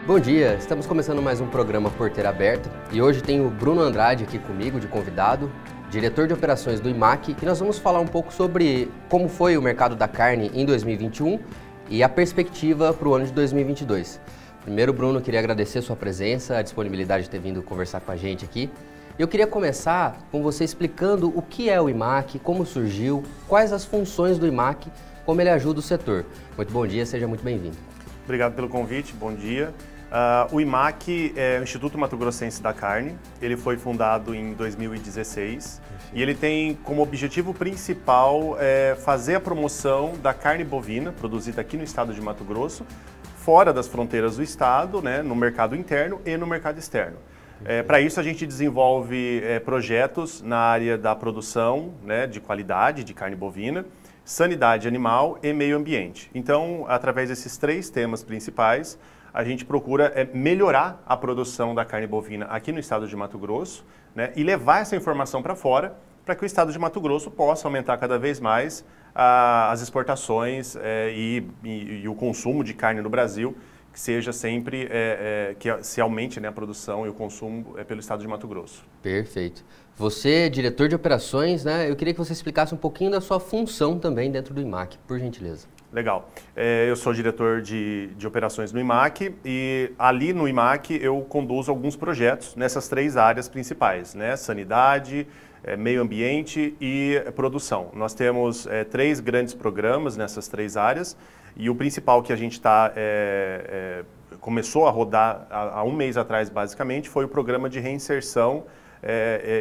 Bom dia, estamos começando mais um programa Porteira Aberta e hoje tem o Bruno Andrade aqui comigo de convidado, diretor de operações do IMAC, e nós vamos falar um pouco sobre como foi o mercado da carne em 2021 e a perspectiva para o ano de 2022. Primeiro, Bruno, queria agradecer a sua presença, a disponibilidade de ter vindo conversar com a gente aqui. Eu queria começar com você explicando o que é o IMAC, como surgiu, quais as funções do IMAC, como ele ajuda o setor. Muito bom dia, seja muito bem-vindo. Obrigado pelo convite, bom dia. O IMAC é o Instituto Mato Grossense da Carne. Ele foi fundado em 2016 e ele tem como objetivo principal fazer a promoção da carne bovina produzida aqui no estado de Mato Grosso, fora das fronteiras do estado, né, no mercado interno e no mercado externo. Para isso a gente desenvolve projetos na área da produção, né, de qualidade de carne bovina, sanidade animal e meio ambiente. Então, através desses três temas principais, a gente procura melhorar a produção da carne bovina aqui no estado de Mato Grosso, né, e levar essa informação para fora, para que o estado de Mato Grosso possa aumentar cada vez mais as exportações e o consumo de carne no Brasil, que seja sempre, que se aumente, né, a produção e o consumo pelo estado de Mato Grosso. Perfeito. Você é diretor de operações, né? Eu queria que você explicasse um pouquinho da sua função também dentro do IMAC, por gentileza. Legal. Eu sou diretor de operações no IMAC e ali no IMAC eu conduzo alguns projetos nessas três áreas principais, né? Sanidade, meio ambiente e produção. Nós temos três grandes programas nessas três áreas e o principal que a gente começou a rodar há um mês atrás, basicamente, foi o programa de reinserção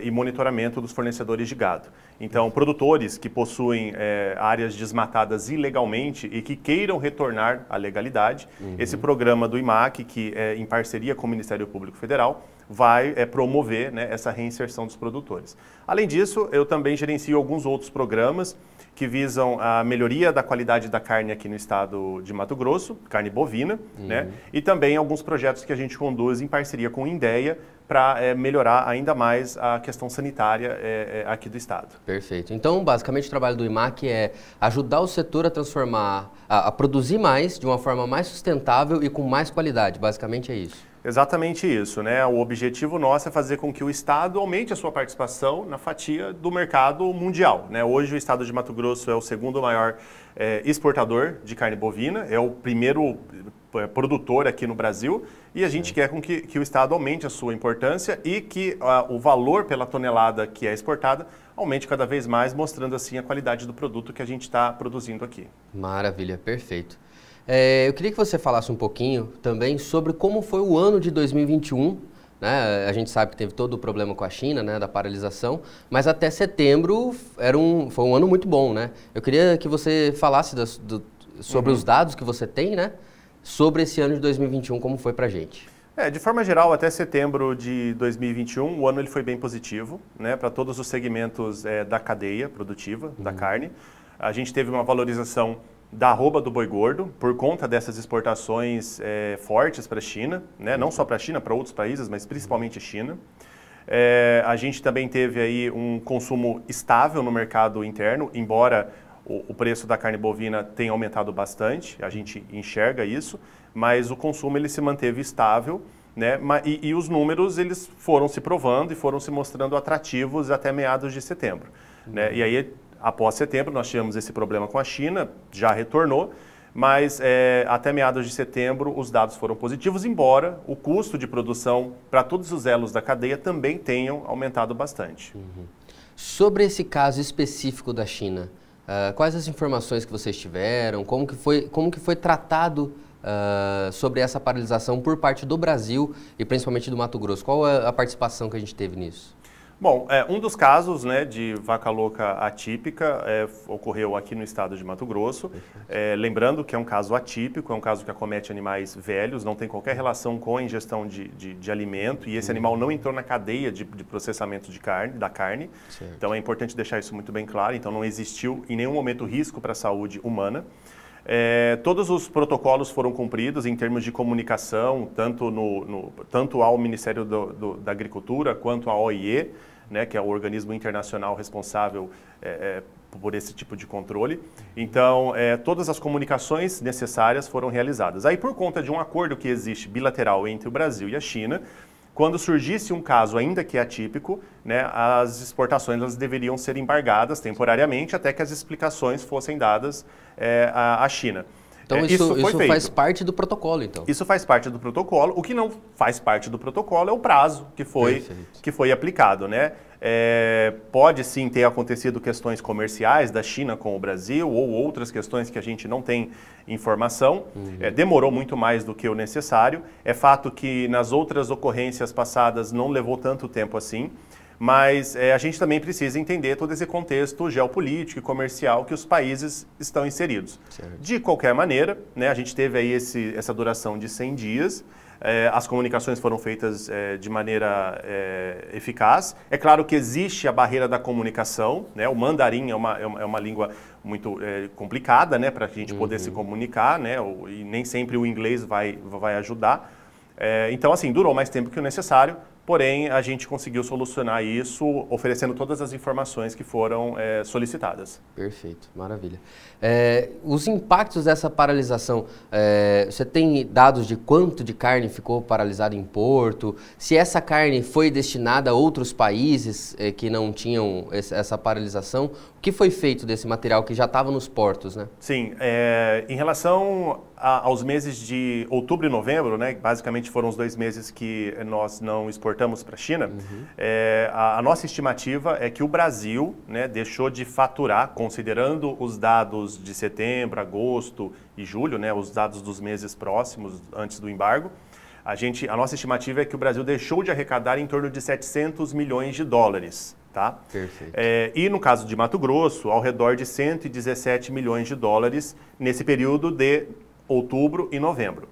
e monitoramento dos fornecedores de gado. Então, produtores que possuem áreas desmatadas ilegalmente e que queiram retornar à legalidade, esse programa do IMAC, que é em parceria com o Ministério Público Federal, vai promover, né, essa reinserção dos produtores. Além disso, eu também gerencio alguns outros programas que visam a melhoria da qualidade da carne aqui no estado de Mato Grosso, carne bovina, né? E também alguns projetos que a gente conduz em parceria com o INDEA para melhorar ainda mais a questão sanitária aqui do estado. Perfeito. Então, basicamente, o trabalho do IMAC é ajudar o setor a transformar, a produzir mais, de uma forma mais sustentável e com mais qualidade. Basicamente é isso. Exatamente isso, né? O objetivo nosso é fazer com que o estado aumente a sua participação na fatia do mercado mundial, né? Hoje o estado de Mato Grosso é o segundo maior exportador de carne bovina, é o primeiro produtor aqui no Brasil e a gente quer com que o estado aumente a sua importância e que o valor pela tonelada que é exportada aumente cada vez mais, mostrando assim a qualidade do produto que a gente está produzindo aqui. Maravilha, perfeito. Eu queria que você falasse um pouquinho também sobre como foi o ano de 2021, né? A gente sabe que teve todo o problema com a China, né, da paralisação, mas até setembro foi um ano muito bom, né? Eu queria que você falasse sobre os dados que você tem, né, sobre esse ano de 2021, como foi pra gente. De forma geral, até setembro de 2021, o ano ele foi bem positivo, né, para todos os segmentos da cadeia produtiva da carne. A gente teve uma valorização da arroba do boi gordo, por conta dessas exportações fortes para a China, né? Não só para a China, para outros países, mas principalmente a China. A gente também teve aí um consumo estável no mercado interno, embora o preço da carne bovina tenha aumentado bastante, a gente enxerga isso, mas o consumo ele se manteve estável, né? E os números eles foram se provando e foram se mostrando atrativos até meados de setembro, né? E aí, após setembro, nós tivemos esse problema com a China, já retornou, mas até meados de setembro os dados foram positivos, embora o custo de produção para todos os elos da cadeia também tenham aumentado bastante. Sobre esse caso específico da China, quais as informações que vocês tiveram, como que foi tratado sobre essa paralisação por parte do Brasil e principalmente do Mato Grosso? Qual a participação que a gente teve nisso? Bom, um dos casos, né, de vaca louca atípica ocorreu aqui no estado de Mato Grosso. Lembrando que é um caso atípico, é um caso que acomete animais velhos, não tem qualquer relação com a ingestão de alimento e esse animal não entrou na cadeia de processamento da carne. Certo. Então é importante deixar isso muito bem claro, então não existiu em nenhum momento risco para a saúde humana. Todos os protocolos foram cumpridos em termos de comunicação, tanto ao Ministério da Agricultura quanto à OIE, né, que é o organismo internacional responsável por esse tipo de controle. Então, todas as comunicações necessárias foram realizadas. Aí, por conta de um acordo que existe bilateral entre o Brasil e a China, quando surgisse um caso ainda que atípico, né, as exportações elas deveriam ser embargadas temporariamente até que as explicações fossem dadas à China. Então isso faz parte do protocolo, então? Isso faz parte do protocolo. O que não faz parte do protocolo é o prazo que foi aplicado, né? Pode sim ter acontecido questões comerciais da China com o Brasil ou outras questões que a gente não tem informação. Demorou muito mais do que o necessário. É fato que nas outras ocorrências passadas não levou tanto tempo assim. Mas a gente também precisa entender todo esse contexto geopolítico e comercial que os países estão inseridos. Certo. De qualquer maneira, né, a gente teve aí essa duração de 100 dias, as comunicações foram feitas de maneira eficaz. É claro que existe a barreira da comunicação, né, o mandarim é uma língua muito complicada, né, para a gente poder se comunicar, né, e nem sempre o inglês vai ajudar. Então, assim, durou mais tempo que o necessário. Porém, a gente conseguiu solucionar isso oferecendo todas as informações que foram solicitadas. Perfeito, maravilha. Os impactos dessa paralisação, você tem dados de quanto de carne ficou paralisada em porto? Se essa carne foi destinada a outros países que não tinham essa paralisação, o que foi feito desse material que já estava nos portos, né? Sim, em relação aos meses de outubro e novembro, né, basicamente foram os 2 meses que nós não exportamos para a China, a nossa estimativa é que o Brasil, né, deixou de faturar, considerando os dados de setembro, agosto e julho, né, os dados dos meses próximos, antes do embargo, a nossa estimativa é que o Brasil deixou de arrecadar em torno de 700 milhões de dólares. Tá? Perfeito. E no caso de Mato Grosso, ao redor de 117 milhões de dólares nesse período de outubro e novembro.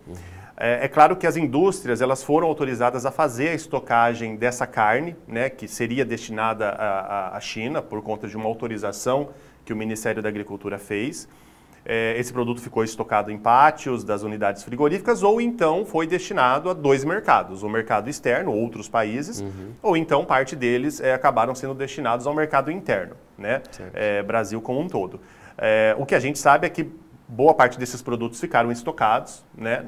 É claro que as indústrias elas foram autorizadas a fazer a estocagem dessa carne, né, que seria destinada à China por conta de uma autorização que o Ministério da Agricultura fez. Esse produto ficou estocado em pátios das unidades frigoríficas ou então foi destinado a 2 mercados, o mercado externo, outros países, ou então parte deles acabaram sendo destinados ao mercado interno, né? Brasil como um todo. O que a gente sabe é que boa parte desses produtos ficaram estocados, né,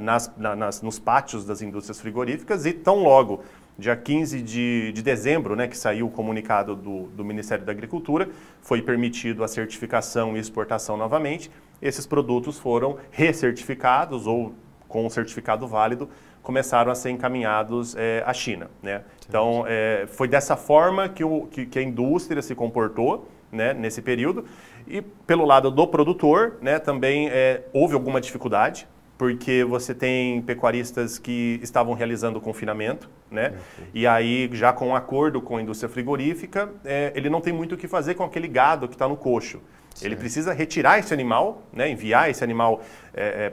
nos pátios das indústrias frigoríficas e tão logo dia 15 de dezembro, né, que saiu o comunicado do Ministério da Agricultura, foi permitido a certificação e exportação novamente. Esses produtos foram recertificados ou com um certificado válido, começaram a ser encaminhados à China, né? Então, foi dessa forma que a indústria se comportou, né, nesse período. E pelo lado do produtor, né, também houve alguma dificuldade, porque você tem pecuaristas que estavam realizando o confinamento, né? E aí, já com um acordo com a indústria frigorífica, ele não tem muito o que fazer com aquele gado que está no coxo. Certo. Ele precisa retirar esse animal, né, enviar esse animal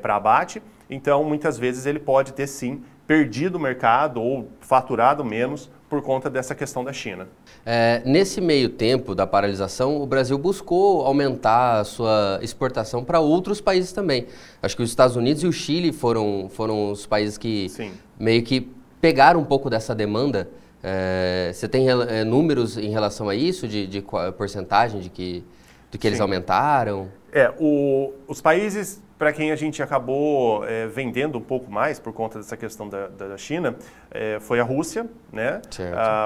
para abate. Então, muitas vezes, ele pode ter, sim, perdido o mercado ou faturado menos por conta dessa questão da China. Nesse meio tempo da paralisação, o Brasil buscou aumentar a sua exportação para outros países também. Acho que os Estados Unidos e o Chile foram os países que meio que pegaram um pouco dessa demanda. Você tem números em relação a isso, de porcentagem do que eles aumentaram? Os países para quem a gente acabou vendendo um pouco mais por conta dessa questão da China, foi a Rússia, né?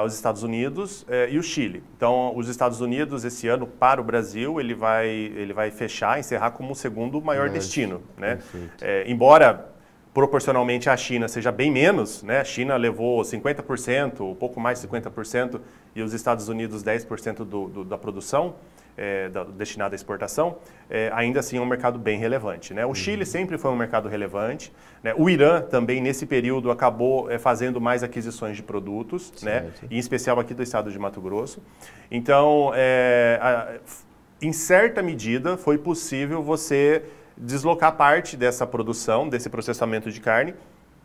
Os Estados Unidos e o Chile. Então, os Estados Unidos, esse ano, para o Brasil, ele vai encerrar como o segundo maior destino, né? Embora proporcionalmente a China seja bem menos, né? A China levou 50%, um pouco mais de 50%, e os Estados Unidos 10% da produção, destinada à exportação, ainda assim é um mercado bem relevante, né? O Chile sempre foi um mercado relevante, né? O Irã também, nesse período, acabou fazendo mais aquisições de produtos, né? Em especial aqui do estado de Mato Grosso. Então, em certa medida, foi possível você deslocar parte dessa produção, desse processamento de carne,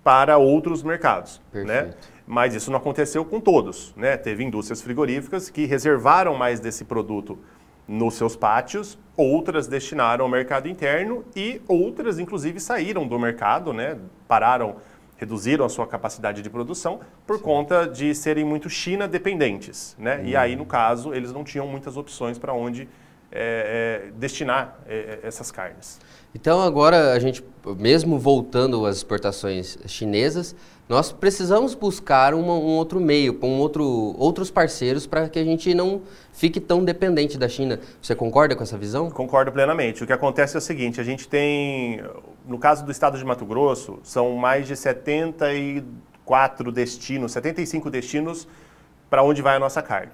para outros mercados, né? Mas isso não aconteceu com todos, né? Teve indústrias frigoríficas que reservaram mais desse produto nos seus pátios, outras destinaram ao mercado interno e outras, inclusive, saíram do mercado, né? Pararam reduziram a sua capacidade de produção por conta de serem muito China dependentes, né? E aí, no caso, eles não tinham muitas opções para onde destinar essas carnes. Então agora a gente, mesmo voltando às exportações chinesas, nós precisamos buscar um outro meio, outros parceiros para que a gente não fique tão dependente da China. Você concorda com essa visão? Concordo plenamente. O que acontece é o seguinte, a gente tem, no caso do estado de Mato Grosso, são mais de 74 destinos, 75 destinos para onde vai a nossa carne.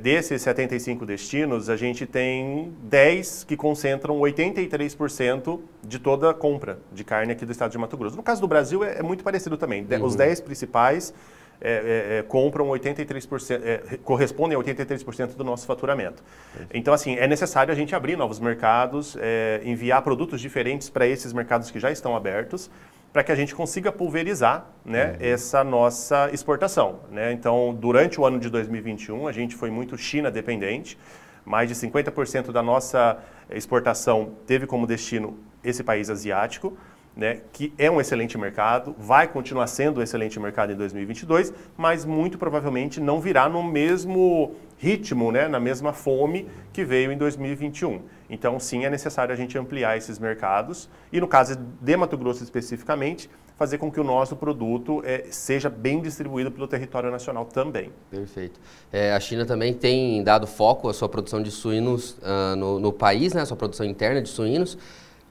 Desses 75 destinos, a gente tem 10 que concentram 83% de toda a compra de carne aqui do estado de Mato Grosso. No caso do Brasil é muito parecido também. Os 10 principais compram 83%, correspondem a 83% do nosso faturamento. Então, assim, é necessário a gente abrir novos mercados, enviar produtos diferentes para esses mercados que já estão abertos, para que a gente consiga pulverizar, né, essa nossa exportação, né? Então, durante o ano de 2021, a gente foi muito China dependente. Mais de 50% da nossa exportação teve como destino esse país asiático, né, que é um excelente mercado, vai continuar sendo um excelente mercado em 2022, mas muito provavelmente não virá no mesmo ritmo, né, na mesma fome que veio em 2021. Então, sim, é necessário a gente ampliar esses mercados e, no caso de Mato Grosso especificamente, fazer com que o nosso produto seja bem distribuído pelo território nacional também. Perfeito. A China também tem dado foco à sua produção de suínos no país, né, a sua produção interna de suínos.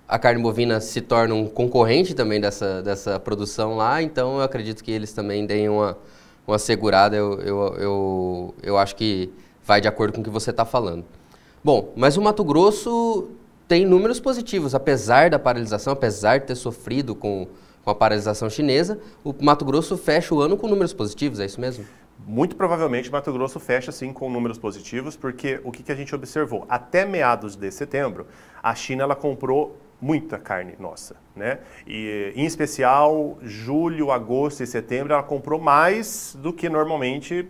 A carne bovina se torna um concorrente também dessa produção lá, então eu acredito que eles também deem uma segurada, eu acho que vai de acordo com o que você está falando. Bom, mas o Mato Grosso tem números positivos, apesar da paralisação, apesar de ter sofrido com a paralisação chinesa, o Mato Grosso fecha o ano com números positivos, é isso mesmo? Muito provavelmente o Mato Grosso fecha sim com números positivos, porque o que a gente observou? Até meados de setembro, a China ela comprou muita carne nossa, né? E em especial, julho, agosto e setembro, ela comprou mais do que normalmente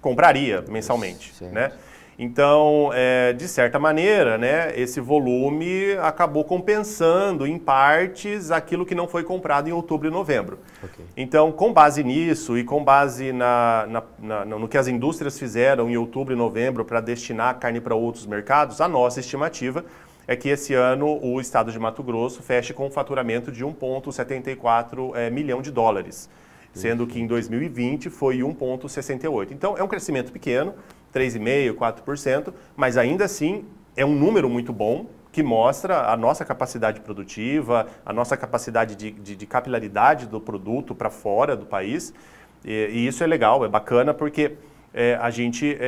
compraria mensalmente, né? Então, de certa maneira, né, esse volume acabou compensando em partes aquilo que não foi comprado em outubro e novembro. Okay. Então, com base nisso e com base no que as indústrias fizeram em outubro e novembro para destinar a carne para outros mercados, a nossa estimativa é que esse ano o estado de Mato Grosso feche com um faturamento de 1,74 milhão de dólares, sendo que em 2020 foi 1,68. Então, é um crescimento pequeno, 3,5%, 4%, mas ainda assim é um número muito bom que mostra a nossa capacidade produtiva, a nossa capacidade de capilaridade do produto para fora do país. E isso é legal, é bacana, porque a gente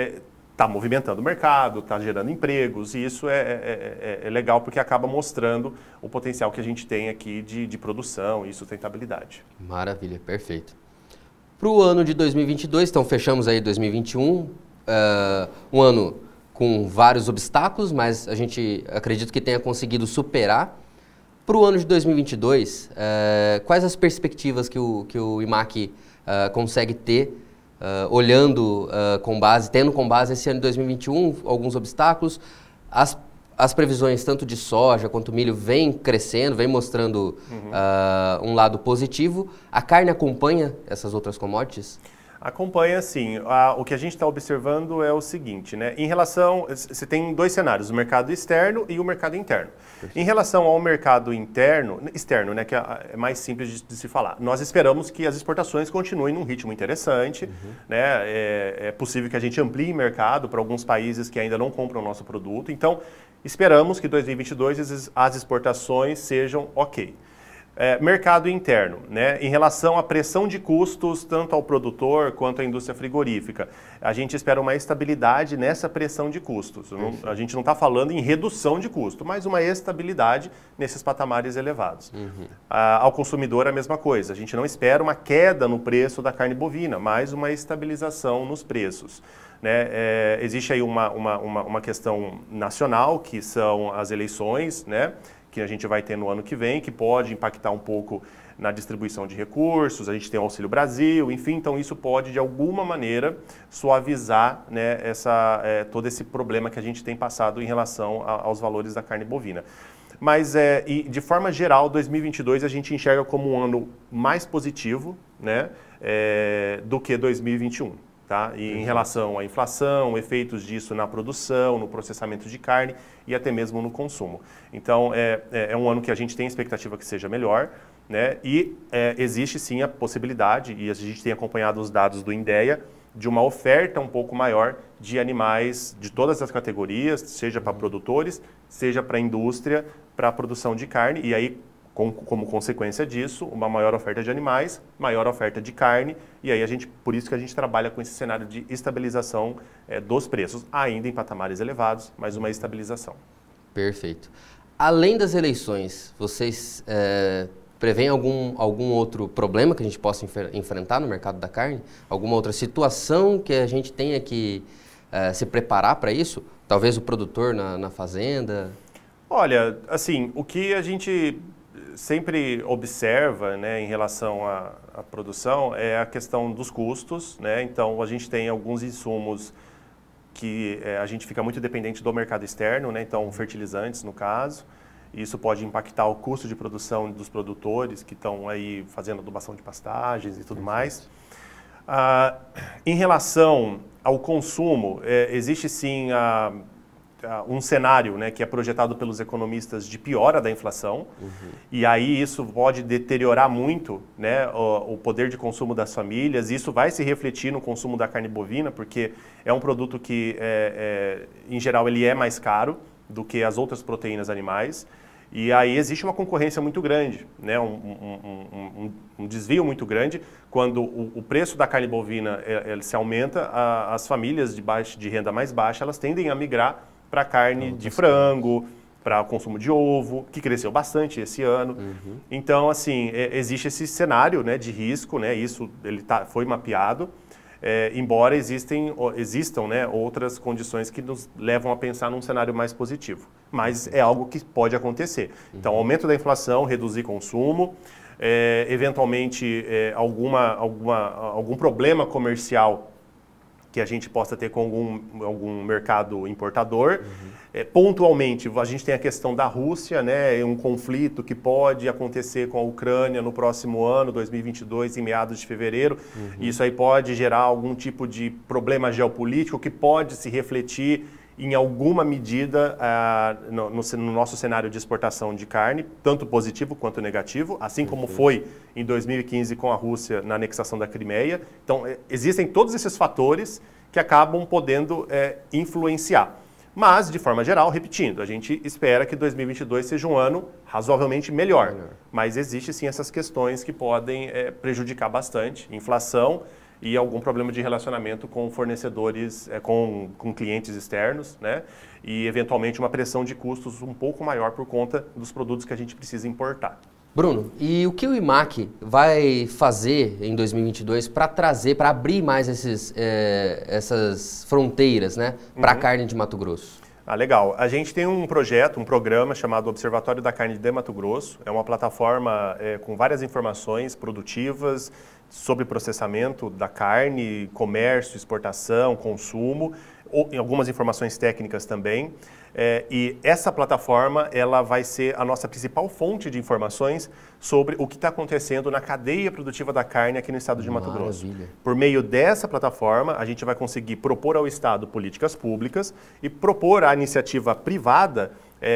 está movimentando o mercado, está gerando empregos, e isso é legal porque acaba mostrando o potencial que a gente tem aqui de produção e sustentabilidade. Maravilha, perfeito. Para o ano de 2022, então fechamos aí 2021, um ano com vários obstáculos, mas a gente acredita que tenha conseguido superar. Para o ano de 2022, quais as perspectivas que o IMAC consegue ter, olhando tendo com base esse ano de 2021, alguns obstáculos? As previsões tanto de soja quanto milho vêm crescendo, vêm mostrando um lado positivo. A carne acompanha essas outras commodities? Acompanha, sim. O que a gente está observando é o seguinte, né? Em relação, você tem dois cenários, o mercado externo e o mercado interno. Perfeito. Em relação ao mercado externo, né, que é mais simples de se falar, nós esperamos que as exportações continuem num ritmo interessante, né? É possível que a gente amplie mercado para alguns países que ainda não compram o nosso produto. Então, esperamos que em 2022 as exportações sejam ok. Mercado interno, né? Em relação à pressão de custos, tanto ao produtor quanto à indústria frigorífica, a gente espera uma estabilidade nessa pressão de custos. A gente não está falando em redução de custo, mas uma estabilidade nesses patamares elevados. Ao consumidor, a mesma coisa. A gente não espera uma queda no preço da carne bovina, mas uma estabilização nos preços. Né? Existe aí uma questão nacional, que são as eleições, né? Que a gente vai ter no ano que vem, que pode impactar um pouco na distribuição de recursos, a gente tem o Auxílio Brasil, enfim, então isso pode, de alguma maneira, suavizar, né, todo esse problema que a gente tem passado em relação aos valores da carne bovina. Mas, e de forma geral, 2022 a gente enxerga como um ano mais positivo, né, do que 2021. Tá? E em relação à inflação, efeitos disso na produção, no processamento de carne e até mesmo no consumo. Então, é um ano que a gente tem expectativa que seja melhor, né? E existe sim a possibilidade, e a gente tem acompanhado os dados do INDEA, de uma oferta um pouco maior de animais de todas as categorias, seja para produtores, seja para a indústria, para a produção de carne, e aí, como consequência disso, uma maior oferta de animais, maior oferta de carne, e aí por isso que a gente trabalha com esse cenário de estabilização dos preços, ainda em patamares elevados, mas uma estabilização. Perfeito. Além das eleições, vocês preveem algum outro problema que a gente possa enfrentar no mercado da carne? Alguma outra situação que a gente tenha que se preparar para isso? Talvez o produtor na fazenda? Olha, assim, o que a gente sempre observa, né, em relação à produção é a questão dos custos, né? Então a gente tem alguns insumos que a gente fica muito dependente do mercado externo, né? Então fertilizantes no caso, isso pode impactar o custo de produção dos produtores que estão aí fazendo adubação de pastagens e tudo mais. Em relação ao consumo, existe sim um cenário, né, que é projetado pelos economistas de piora da inflação, e aí isso pode deteriorar muito, né, o poder de consumo das famílias, e isso vai se refletir no consumo da carne bovina, porque é um produto que, em geral, ele é mais caro do que as outras proteínas animais, e aí existe uma concorrência muito grande, né, um desvio muito grande. Quando o preço da carne bovina ele se aumenta, as famílias de renda mais baixa, elas tendem a migrar para carne de frango, para o consumo de ovo, que cresceu bastante esse ano. Então, assim, existe esse cenário, né, de risco, né, isso foi mapeado, embora existam, né, outras condições que nos levam a pensar num cenário mais positivo. Mas é algo que pode acontecer. Então, aumento da inflação, reduzir consumo, eventualmente algum problema comercial que a gente possa ter com algum mercado importador. Pontualmente, a gente tem a questão da Rússia, né, um conflito que pode acontecer com a Ucrânia no próximo ano, 2022, em meados de fevereiro. Isso aí pode gerar algum tipo de problema geopolítico que pode se refletir em alguma medida no nosso cenário de exportação de carne, tanto positivo quanto negativo, assim como foi em 2015 com a Rússia na anexação da Crimeia. Então, existem todos esses fatores que acabam podendo influenciar. Mas, de forma geral, repetindo, a gente espera que 2022 seja um ano razoavelmente melhor. Mas existe sim essas questões que podem prejudicar bastante, inflação e algum problema de relacionamento com fornecedores, com clientes externos, né? E eventualmente uma pressão de custos um pouco maior por conta dos produtos que a gente precisa importar. Bruno, e o que o IMAC vai fazer em 2022 para abrir mais essas fronteiras, né, para a carne de Mato Grosso? Legal. A gente tem um programa chamado Observatório da Carne de Mato Grosso. É uma plataforma com várias informações produtivas sobre processamento da carne, comércio, exportação, consumo, e algumas informações técnicas também. E essa plataforma ela vai ser a nossa principal fonte de informações sobre o que está acontecendo na cadeia produtiva da carne aqui no estado de Mato Grosso. Por meio dessa plataforma, a gente vai conseguir propor ao Estado políticas públicas e propor à iniciativa privada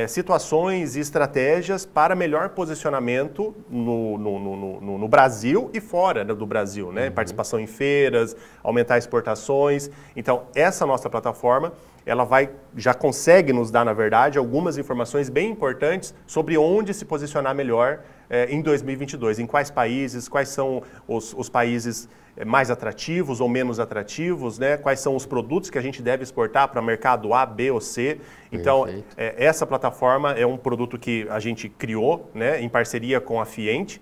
situações e estratégias para melhor posicionamento no Brasil e fora do Brasil, né? Participação em feiras, aumentar exportações. Então, essa nossa plataforma, ela já consegue nos dar, na verdade, algumas informações bem importantes sobre onde se posicionar melhor em 2022, em quais países, quais são os países mais atrativos ou menos atrativos, né? Quais são os produtos que a gente deve exportar para o mercado A, B ou C. Então, essa plataforma é um produto que a gente criou, né, em parceria com a Fiente.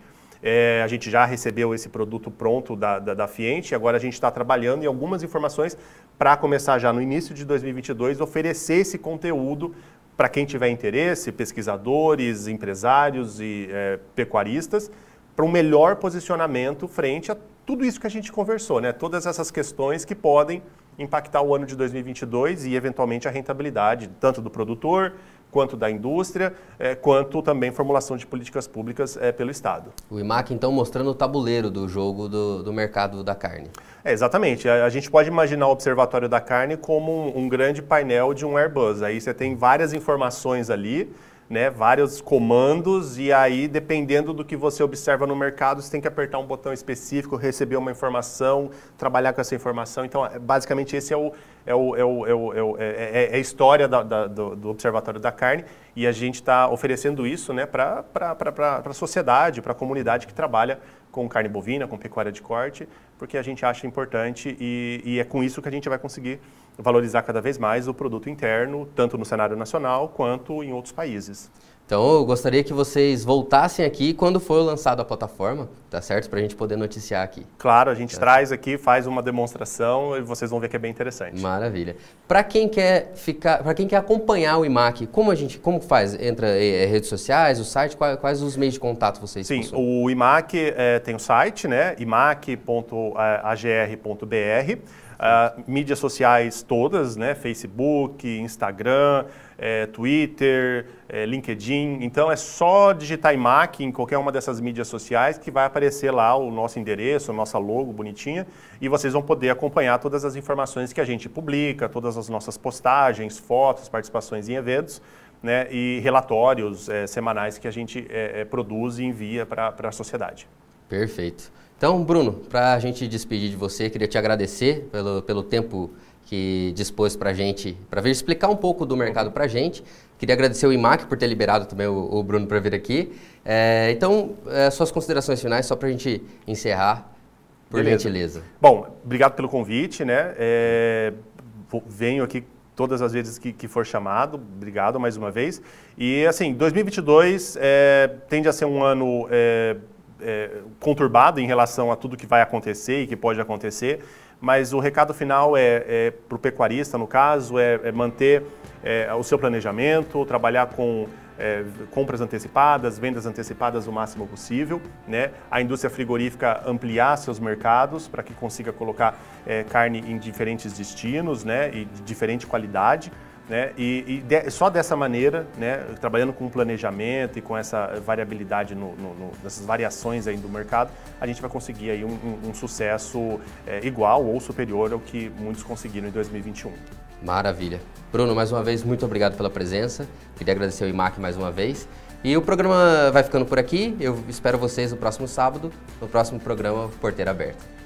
A gente já recebeu esse produto pronto da Fiente e agora a gente está trabalhando em algumas informações para começar já no início de 2022 oferecer esse conteúdo para quem tiver interesse, pesquisadores, empresários e pecuaristas, para um melhor posicionamento frente a tudo isso que a gente conversou, né? Todas essas questões que podem impactar o ano de 2022 e, eventualmente, a rentabilidade tanto do produtor quanto da indústria, quanto também formulação de políticas públicas pelo Estado. O IMAC, então, mostrando o tabuleiro do jogo do mercado da carne. Exatamente. A gente pode imaginar o Observatório da Carne como um grande painel de um Airbus. Aí você tem várias informações ali, né, vários comandos, e aí, dependendo do que você observa no mercado, você tem que apertar um botão específico, receber uma informação, trabalhar com essa informação. Então, basicamente, esse é a história do Observatório da Carne, e a gente está oferecendo isso, né, para a sociedade, para a comunidade que trabalha com carne bovina, com pecuária de corte, porque a gente acha importante e é com isso que a gente vai conseguir valorizar cada vez mais o produto interno, tanto no cenário nacional quanto em outros países. Então, eu gostaria que vocês voltassem aqui quando for lançado a plataforma, tá certo? Para a gente poder noticiar aqui. Claro, a gente traz aqui, faz uma demonstração e vocês vão ver que é bem interessante. Maravilha. Para quem quer acompanhar o IMAC, como faz? Entra em redes sociais, o site, quais os meios de contato vocês Sim, possuem? o IMAC tem o site, né? imac.agr.br. Mídias sociais todas, né? Facebook, Instagram, Twitter, LinkedIn. Então é só digitar IMAC em qualquer uma dessas mídias sociais que vai aparecer lá o nosso endereço, a nossa logo bonitinha, e vocês vão poder acompanhar todas as informações que a gente publica, todas as nossas postagens, fotos, participações em eventos, né? E relatórios semanais que a gente produz e envia para a sociedade. Perfeito. Então, Bruno, para a gente despedir de você, queria te agradecer pelo tempo que dispôs para a gente, para vir explicar um pouco do mercado para a gente. Queria agradecer o IMAC por ter liberado também o Bruno para vir aqui. Então, suas considerações finais, só para a gente encerrar, por gentileza. Bom, obrigado pelo convite, né? Venho aqui todas as vezes que for chamado, obrigado mais uma vez. E assim, 2022 tende a ser um ano conturbado em relação a tudo que vai acontecer e que pode acontecer, mas o recado final para o pecuarista, no caso, manter o seu planejamento, trabalhar com compras antecipadas, vendas antecipadas o máximo possível, né? A indústria frigorífica ampliar seus mercados para que consiga colocar carne em diferentes destinos, né? E de diferente qualidade. Né? Só dessa maneira, né, trabalhando com planejamento e com essa variabilidade, nessas variações aí do mercado, a gente vai conseguir aí um sucesso igual ou superior ao que muitos conseguiram em 2021. Maravilha. Bruno, mais uma vez, muito obrigado pela presença. Queria agradecer ao IMAC mais uma vez. E o programa vai ficando por aqui. Eu espero vocês no próximo sábado, no próximo programa Porteira Aberta.